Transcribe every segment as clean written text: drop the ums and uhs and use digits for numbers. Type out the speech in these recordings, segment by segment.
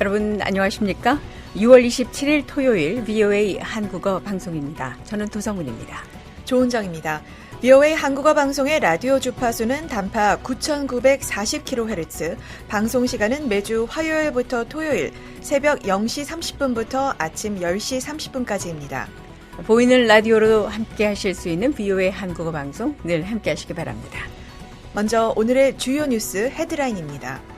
여러분 안녕하십니까? 6월 27일 토요일 VOA 한국어 방송입니다. 저는 도성훈입니다. 조은정입니다. VOA 한국어 방송의 라디오 주파수는 단파 9,940kHz, 방송 시간은 매주 화요일부터 토요일 새벽 0시 30분부터 아침 10시 30분까지입니다. 보이는 라디오로 함께 하실 수 있는 VOA 한국어 방송 늘 함께 하시기 바랍니다. 먼저 오늘의 주요 뉴스 헤드라인입니다.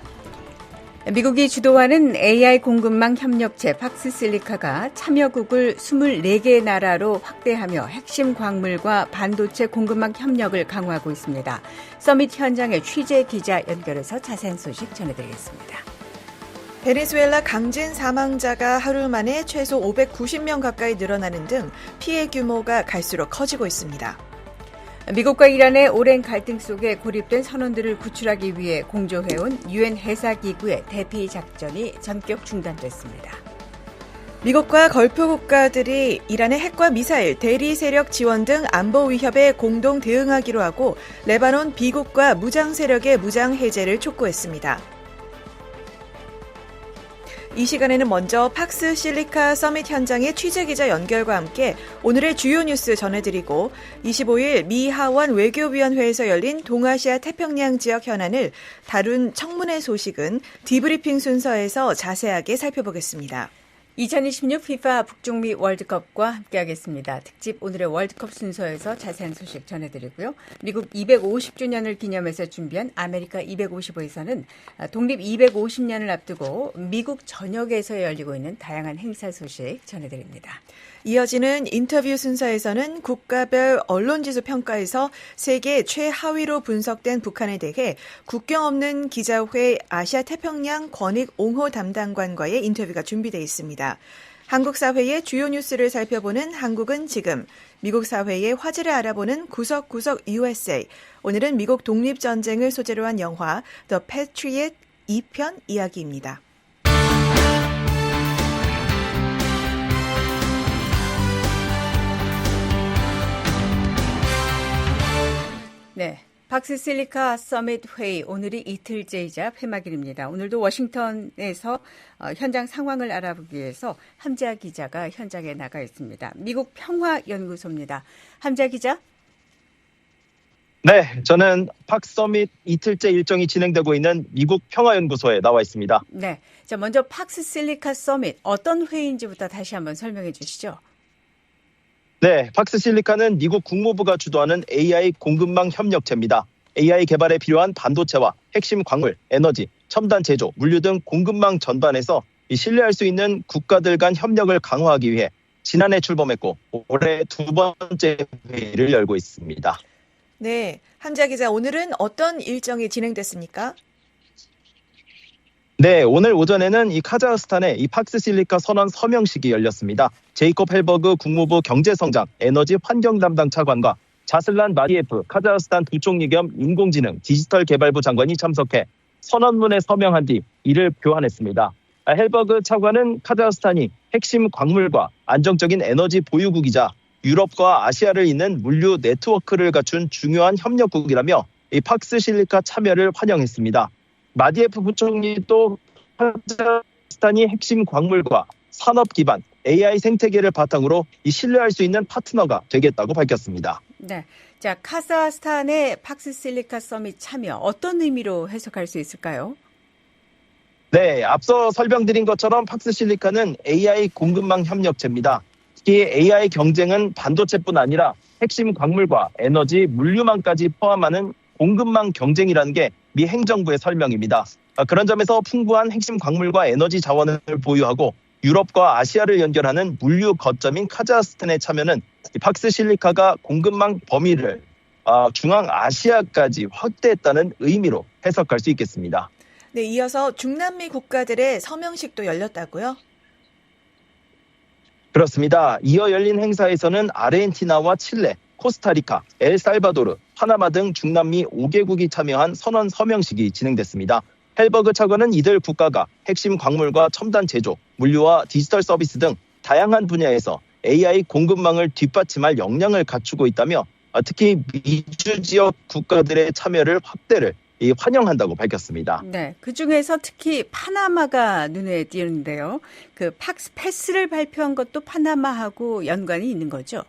미국이 주도하는 AI 공급망 협력체 팍스실리카가 참여국을 24개 나라로 확대하며 핵심 광물과 반도체 공급망 협력을 강화하고 있습니다. 서밋 현장의 취재 기자 연결해서 자세한 소식 전해드리겠습니다. 베네수엘라 강진 사망자가 하루 만에 최소 590명 가까이 늘어나는 등 피해 규모가 갈수록 커지고 있습니다. 미국과 이란의 오랜 갈등 속에 고립된 선원들을 구출하기 위해 공조해온 유엔 해사기구의 대피 작전이 전격 중단됐습니다. 미국과 걸프 국가들이 이란의 핵과 미사일, 대리 세력 지원 등 안보 위협에 공동 대응하기로 하고 레바논 비국가 무장 세력의 무장 해제를 촉구했습니다. 이 시간에는 먼저 팍스 실리카 서밋 현장의 취재기자 연결과 함께 오늘의 주요 뉴스 전해드리고 25일 미 하원 외교위원회에서 열린 동아시아 태평양 지역 현안을 다룬 청문회 소식은 디브리핑 순서에서 자세하게 살펴보겠습니다. 2026 FIFA 북중미 월드컵과 함께하겠습니다. 특집 오늘의 월드컵 순서에서 자세한 소식 전해드리고요. 미국 250주년을 기념해서 준비한 아메리카 255에서는 독립 250년을 앞두고 미국 전역에서 열리고 있는 다양한 행사 소식 전해드립니다. 이어지는 인터뷰 순서에서는 국가별 언론지수 평가에서 세계 최하위로 분석된 북한에 대해 국경 없는 기자회 아시아 태평양 권익 옹호 담당관과의 인터뷰가 준비되어 있습니다. 한국 사회의 주요 뉴스를 살펴보는 한국은 지금, 미국 사회의 화제를 알아보는 구석구석 USA. 오늘은 미국 독립전쟁을 소재로 한 영화 The Patriot 2편 이야기입니다. 네, 팍스실리카 서밋 회의 오늘이 이틀째이자 폐막일입니다. 오늘도 워싱턴에서 현장 상황을 알아보기 위해서 함자 기자가 현장에 나가 있습니다. 미국 평화연구소입니다. 함자 기자. 네, 저는 팍스 서밋 이틀째 일정이 진행되고 있는 미국 평화연구소에 나와 있습니다. 네, 자 먼저 팍스실리카 서밋 어떤 회의인지부터 다시 한번 설명해 주시죠. 네, 팍스실리카는 미국 국무부가 주도하는 AI 공급망 협력체입니다. AI 개발에 필요한 반도체와 핵심 광물, 에너지, 첨단 제조, 물류 등 공급망 전반에서 신뢰할 수 있는 국가들 간 협력을 강화하기 위해 지난해 출범했고 올해 두 번째 회의를 열고 있습니다. 네, 함자 기자, 오늘은 어떤 일정이 진행됐습니까? 네, 오늘 오전에는 이 카자흐스탄의 이 팍스실리카 선언 서명식이 열렸습니다. 제이콥 헬버그 국무부 경제성장, 에너지 환경 담당 차관과 자슬란 마리예프 카자흐스탄 부총리 겸 인공지능 디지털 개발부 장관이 참석해 선언문에 서명한 뒤 이를 교환했습니다. 헬버그 차관은 카자흐스탄이 핵심 광물과 안정적인 에너지 보유국이자 유럽과 아시아를 잇는 물류 네트워크를 갖춘 중요한 협력국이라며 이 팍스실리카 참여를 환영했습니다. 마디예프 부총리 또 카자흐스탄이 핵심 광물과 산업 기반 AI 생태계를 바탕으로 신뢰할 수 있는 파트너가 되겠다고 밝혔습니다. 네, 자 카자흐스탄의 팍스실리카 서밋 참여 어떤 의미로 해석할 수 있을까요? 네, 앞서 설명드린 것처럼 팍스실리카는 AI 공급망 협력체입니다. 특히 AI 경쟁은 반도체뿐 아니라 핵심 광물과 에너지, 물류망까지 포함하는 공급망 경쟁이라는 게 미 행정부의 설명입니다. 그런 점에서 풍부한 핵심 광물과 에너지 자원을 보유하고 유럽과 아시아를 연결하는 물류 거점인 카자흐스탄의 참여는 팍스실리카가 공급망 범위를 중앙아시아까지 확대했다는 의미로 해석할 수 있겠습니다. 네, 이어서 중남미 국가들의 서명식도 열렸다고요? 그렇습니다. 이어 열린 행사에서는 아르헨티나와 칠레, 코스타리카, 엘살바도르, 파나마 등 중남미 5개국이 참여한 선언 서명식이 진행됐습니다. 헬버그 차관은 이들 국가가 핵심 광물과 첨단 제조, 물류와 디지털 서비스 등 다양한 분야에서 AI 공급망을 뒷받침할 역량을 갖추고 있다며 특히 미주 지역 국가들의 참여를 확대를 환영한다고 밝혔습니다. 네, 그 중에서 특히 파나마가 눈에 띄는데요. 그 팍스 패스를 발표한 것도 파나마하고 연관이 있는 거죠?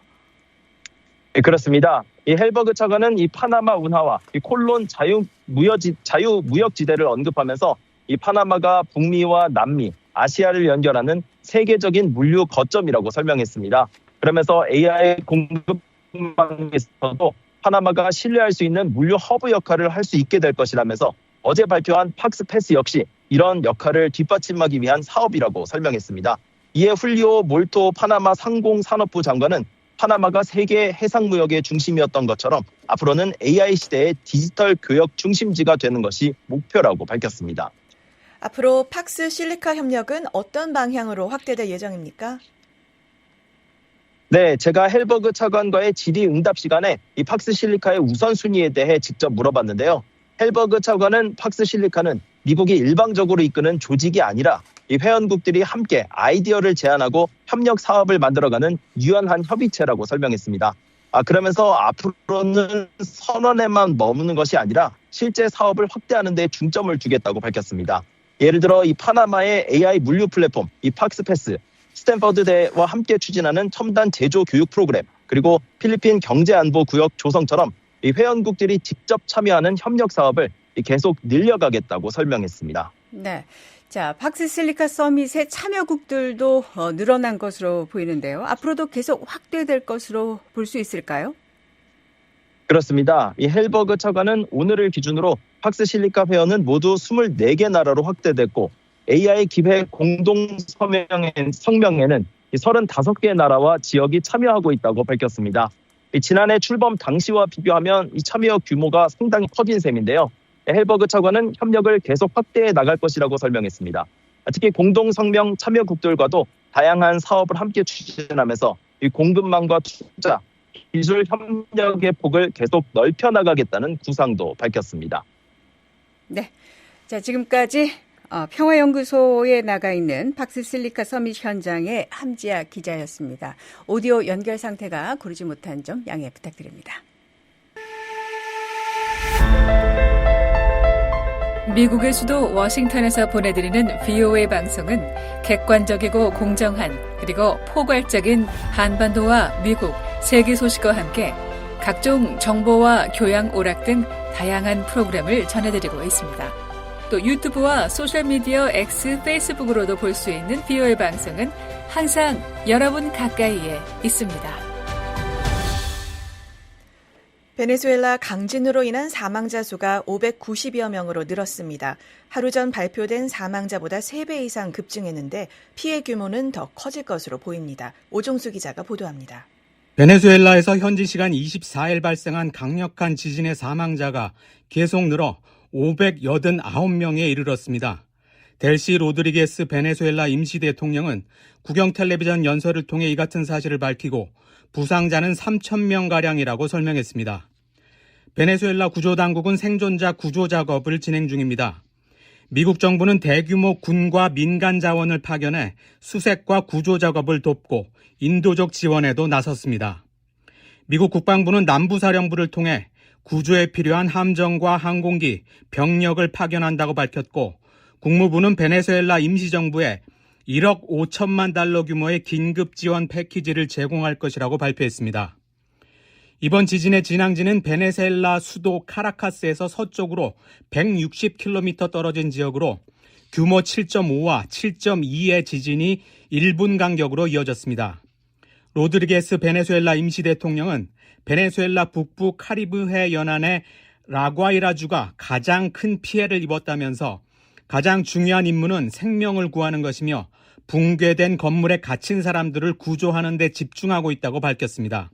네, 그렇습니다. 이 헬버그 차관은 이 파나마 운하와 이 콜론 자유무역지대를 언급하면서 이 파나마가 북미와 남미, 아시아를 연결하는 세계적인 물류 거점이라고 설명했습니다. 그러면서 AI 공급망에서도 파나마가 신뢰할 수 있는 물류 허브 역할을 할 수 있게 될 것이라면서 어제 발표한 팍스 패스 역시 이런 역할을 뒷받침하기 위한 사업이라고 설명했습니다. 이에 훌리오 몰토 파나마 상공산업부 장관은 파나마가 세계 해상무역의 중심이었던 것처럼 앞으로는 AI 시대의 디지털 교역 중심지가 되는 것이 목표라고 밝혔습니다. 앞으로 팍스 실리카 협력은 어떤 방향으로 확대될 예정입니까? 네, 제가 헬버그 차관과의 질의응답 시간에 이 팍스 실리카의 우선순위에 대해 직접 물어봤는데요. 헬버그 차관은 팍스 실리카는 미국이 일방적으로 이끄는 조직이 아니라 이 회원국들이 함께 아이디어를 제안하고 협력 사업을 만들어가는 유연한 협의체라고 설명했습니다. 그러면서 앞으로는 선언에만 머무는 것이 아니라 실제 사업을 확대하는 데 중점을 두겠다고 밝혔습니다. 예를 들어 이 파나마의 AI 물류 플랫폼, 이 팍스 패스, 스탠퍼드대와 함께 추진하는 첨단 제조 교육 프로그램, 그리고 필리핀 경제안보 구역 조성처럼 이 회원국들이 직접 참여하는 협력 사업을 계속 늘려가겠다고 설명했습니다. 네. 자, 팍스 실리카 서밋의 참여국들도 늘어난 것으로 보이는데요. 앞으로도 계속 확대될 것으로 볼 수 있을까요? 그렇습니다. 이 헬버그 차관은 오늘을 기준으로 팍스 실리카 회원은 모두 24개 나라로 확대됐고 AI 기획 공동 성명에는 35개 나라와 지역이 참여하고 있다고 밝혔습니다. 지난해 출범 당시와 비교하면 이 참여 규모가 상당히 커진 셈인데요. 헬버그 차관은 협력을 계속 확대해 나갈 것이라고 설명했습니다. 특히 공동 성명 참여국들과도 다양한 사업을 함께 추진하면서 이 공급망과 투자, 기술 협력의 폭을 계속 넓혀 나가겠다는 구상도 밝혔습니다. 네. 자, 지금까지 평화연구소에 나가 있는 팍스 실리카 서밋 현장의 함지아 기자였습니다. 오디오 연결 상태가 고르지 못한 점 양해 부탁드립니다. 미국의 수도 워싱턴에서 보내드리는 VOA 방송은 객관적이고 공정한 그리고 포괄적인 한반도와 미국, 세계 소식과 함께 각종 정보와 교양 오락 등 다양한 프로그램을 전해드리고 있습니다. 또 유튜브와 소셜미디어 X, 페이스북으로도 볼 수 있는 VOA 방송은 항상 여러분 가까이에 있습니다. 베네수엘라 강진으로 인한 사망자 수가 590여 명으로 늘었습니다. 하루 전 발표된 사망자보다 3배 이상 급증했는데 피해 규모는 더 커질 것으로 보입니다. 오종수 기자가 보도합니다. 베네수엘라에서 현지 시간 24일 발생한 강력한 지진의 사망자가 계속 늘어 589명에 이르렀습니다. 델시 로드리게스 베네수엘라 임시대통령은 국영 텔레비전 연설을 통해 이 같은 사실을 밝히고 부상자는 3,000명가량이라고 설명했습니다. 베네수엘라 구조당국은 생존자 구조 작업을 진행 중입니다. 미국 정부는 대규모 군과 민간 자원을 파견해 수색과 구조 작업을 돕고 인도적 지원에도 나섰습니다. 미국 국방부는 남부사령부를 통해 구조에 필요한 함정과 항공기, 병력을 파견한다고 밝혔고 국무부는 베네수엘라 임시정부에 1억 5천만 달러 규모의 긴급 지원 패키지를 제공할 것이라고 발표했습니다. 이번 지진의 진앙지는 베네수엘라 수도 카라카스에서 서쪽으로 160km 떨어진 지역으로 규모 7.5와 7.2의 지진이 1분 간격으로 이어졌습니다. 로드리게스 베네수엘라 임시대통령은 베네수엘라 북부 카리브해 연안의 라과이라주가 가장 큰 피해를 입었다면서 가장 중요한 임무는 생명을 구하는 것이며 붕괴된 건물에 갇힌 사람들을 구조하는 데 집중하고 있다고 밝혔습니다.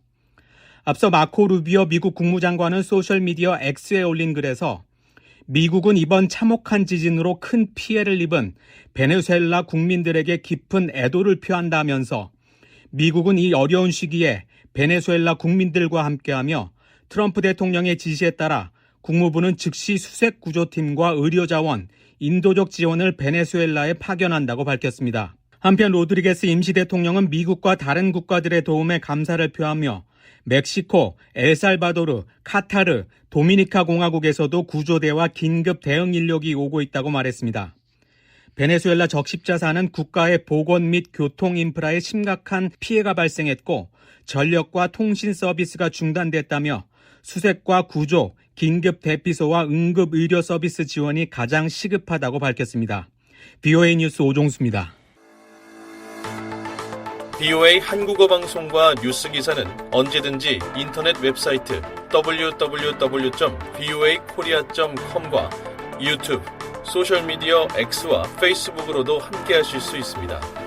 앞서 마코 루비오 미국 국무장관은 소셜미디어 X에 올린 글에서 미국은 이번 참혹한 지진으로 큰 피해를 입은 베네수엘라 국민들에게 깊은 애도를 표한다면서 미국은 이 어려운 시기에 베네수엘라 국민들과 함께하며 트럼프 대통령의 지시에 따라 국무부는 즉시 수색 구조팀과 의료자원, 인도적 지원을 베네수엘라에 파견한다고 밝혔습니다. 한편 로드리게스 임시대통령은 미국과 다른 국가들의 도움에 감사를 표하며 멕시코, 엘살바도르, 카타르, 도미니카 공화국에서도 구조대와 긴급 대응 인력이 오고 있다고 말했습니다. 베네수엘라 적십자사는 국가의 보건 및 교통 인프라에 심각한 피해가 발생했고 전력과 통신 서비스가 중단됐다며 수색과 구조, 긴급 대피소와 응급 의료 서비스 지원이 가장 시급하다고 밝혔습니다. BOA 뉴스 오종수입니다. BOA 한국어 방송과 뉴스 기사는 언제든지 인터넷 웹사이트 www.voakorea.com과 유튜브, 소셜미디어 X와 페이스북으로도 함께하실 수 있습니다.